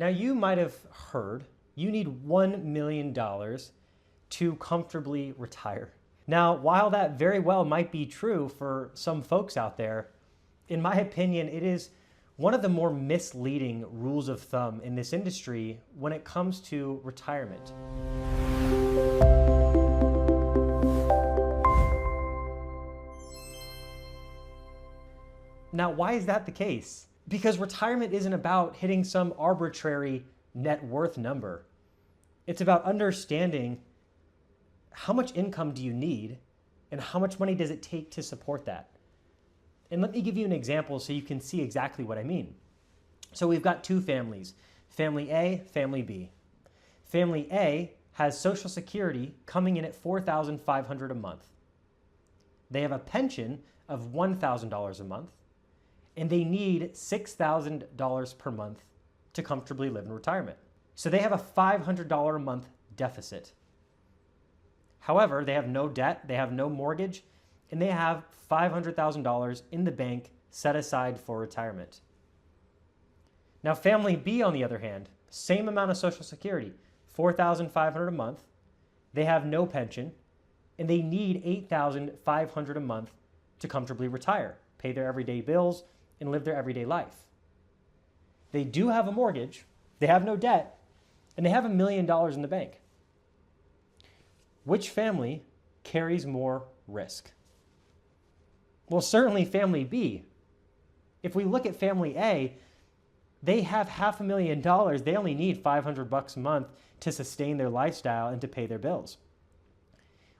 Now, you might have heard you need $1 million to comfortably retire. Now, while that very well might be true for some folks out there, in my opinion, it is one of the more misleading rules of thumb in this industry when it comes to retirement. Now, why is that the case? Because retirement isn't about hitting some arbitrary net worth number. It's about understanding how much income do you need and how much money does it take to support that. And let me give you an example so you can see exactly what I mean. So we've got two families, family A, family B. Family A has Social Security coming in at $4,500 a month. They have a pension of $1,000 a month, and they need $6,000 per month to comfortably live in retirement. So they have a $500 a month deficit. However, they have no debt, they have no mortgage, and they have $500,000 in the bank set aside for retirement. Now, family B, on the other hand, same amount of Social Security, $4,500 a month. They have no pension, and they need $8,500 a month to comfortably retire, pay their everyday bills, and live their everyday life. They do have a mortgage, they have no debt, and they have $1 million in the bank. Which family carries more risk? Well, certainly family B. If we look at family A, they have $500,000. They only need $500 a month to sustain their lifestyle and to pay their bills.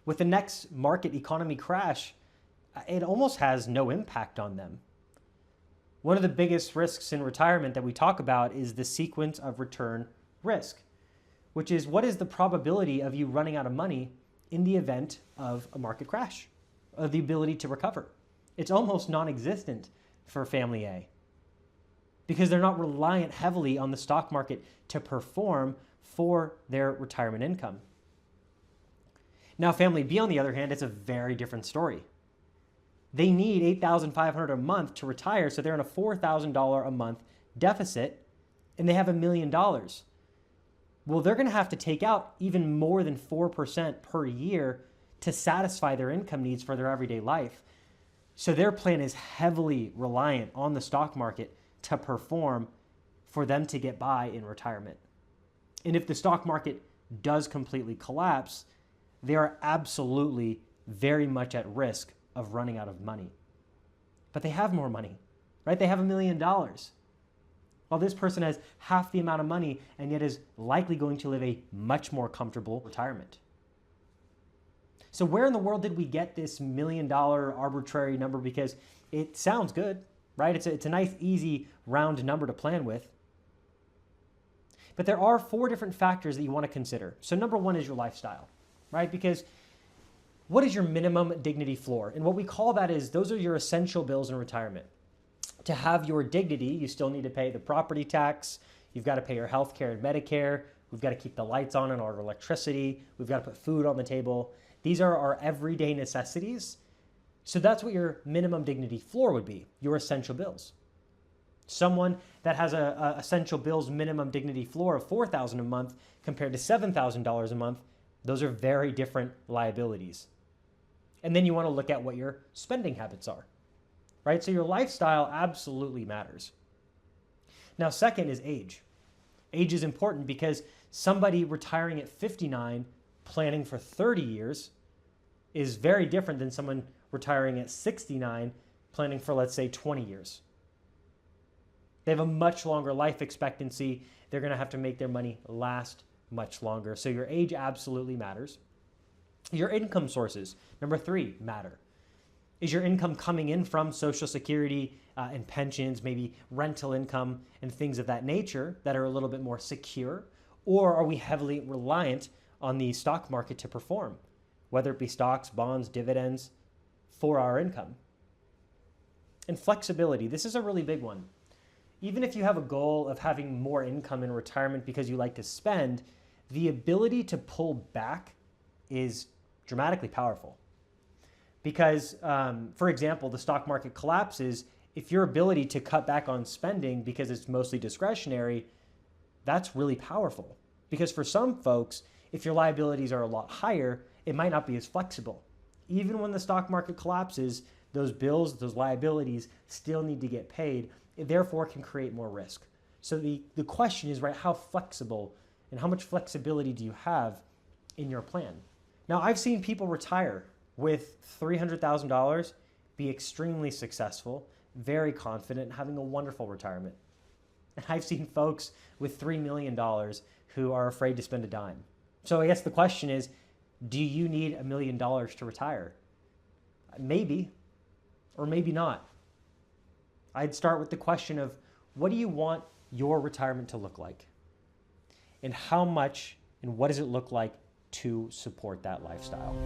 With the next market economy crash, it almost has no impact on them. One of the biggest risks in retirement that we talk about is the sequence of return risk, which is what is the probability of you running out of money in the event of a market crash, of the ability to recover. It's almost non-existent for family A because they're not reliant heavily on the stock market to perform for their retirement income. Now, family B, on the other hand, it's a very different story. They need $8,500 a month to retire, so they're in a $4,000 a month deficit, and they have $1 million. Well, they're going to have to take out even more than 4% per year to satisfy their income needs for their everyday life. So their plan is heavily reliant on the stock market to perform for them to get by in retirement. And if the stock market does completely collapse, they are absolutely very much at risk of running out of money. But they have more money, right? They have $1 million. While this person has half the amount of money and yet is likely going to live a much more comfortable retirement. So where in the world did we get this $1 million arbitrary number? Because it sounds good, right? It's a nice, easy, round number to plan with. But there are 4 different factors that you want to consider. So number 1 is your lifestyle, right? Because what is your minimum dignity floor? And what we call that is those are your essential bills in retirement. To have your dignity, you still need to pay the property tax. You've got to pay your health care and Medicare. We've got to keep the lights on and our electricity. We've got to put food on the table. These are our everyday necessities. So that's what your minimum dignity floor would be, your essential bills. Someone that has a essential bills minimum dignity floor of $4,000 a month compared to $7,000 a month, those are very different liabilities. And then you want to look at what your spending habits are, right? So your lifestyle absolutely matters. Now, second is age. Age is important because somebody retiring at 59, planning for 30 years, is very different than someone retiring at 69, planning for, let's say, 20 years. They have a much longer life expectancy. They're going to have to make their money last much longer. So your age absolutely matters. Your income sources, number 3, matter. Is your income coming in from Social Security and pensions, maybe rental income and things of that nature that are a little bit more secure? Or are we heavily reliant on the stock market to perform, whether it be stocks, bonds, dividends, for our income? And flexibility, this is a really big one. Even if you have a goal of having more income in retirement because you like to spend, the ability to pull back is dramatically powerful. Because, for example, the stock market collapses, if your ability to cut back on spending because it's mostly discretionary, That's really powerful because for some folks, if your liabilities are a lot higher, it might not be as flexible. Even when the stock market collapses, those bills, those liabilities still need to get paid. It therefore can create more risk. So the question is, right, how flexible and how much flexibility do you have in your plan? Now, I've seen people retire with $300,000, be extremely successful, very confident, having a wonderful retirement. And I've seen folks with $3 million who are afraid to spend a dime. So I guess the question is, do you need $1 million to retire? Maybe, or maybe not. I'd start with the question of, what do you want your retirement to look like? And how much and what does it look like to support that lifestyle?